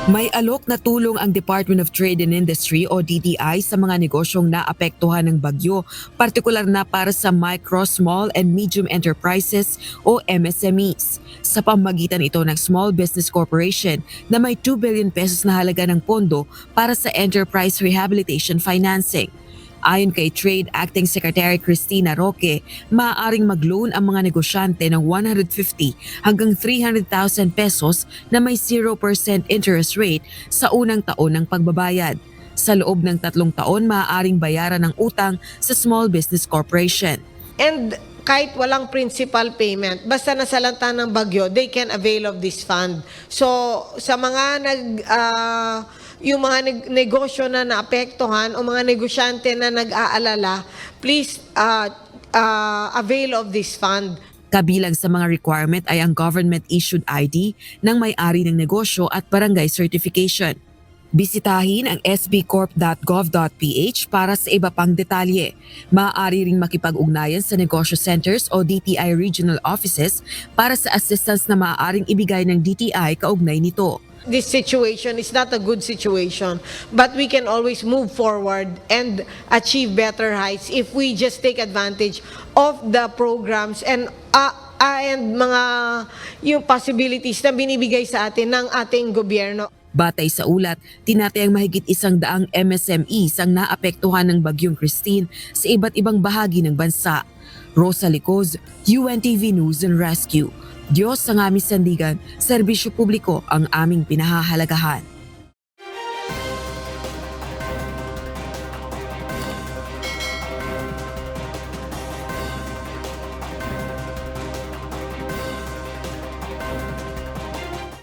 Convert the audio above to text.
May alok na tulong ang Department of Trade and Industry o DTI sa mga negosyong naapektuhan ng bagyo, partikular na para sa micro, small and medium enterprises o MSMEs. Sa pamamagitan ito ng Small Business Corporation na may 2 billion pesos na halaga ng pondo para sa enterprise rehabilitation financing. Ayon kay Trade Acting Secretary Cristina Roque, maaaring mag-loan ang mga negosyante ng 150 hanggang 300,000 pesos na may 0% interest rate sa unang taon ng pagbabayad. Sa loob ng 3 taon, maaaring bayaran ng utang sa Small Business Corporation. And kahit walang principal payment, basta nasalanta ng bagyo, they can avail of this fund. So, sa mga yung mga negosyo na naapektuhan o mga negosyante na nag-aalala, please avail of this fund. Kabilang sa mga requirement ay ang government-issued ID ng may-ari ng negosyo at barangay certification. Bisitahin ang sbcorp.gov.ph para sa iba pang detalye. Maaari ring makipag-ugnayan sa negosyo centers o DTI regional offices para sa assistance na maaaring ibigay ng DTI kaugnay nito. This situation is not a good situation, but we can always move forward and achieve better heights if we just take advantage of the programs and mga yung possibilities na binibigay sa atin ng ating gobyerno. Batay sa ulat, tinatayang mahigit 100 MSMEs ang naapektuhan ng Bagyong Christine sa iba't ibang bahagi ng bansa. Rosa Licoz, UNTV News and Rescue. Diyos ang aming sandigan, serbisyo publiko ang aming pinahahalagahan.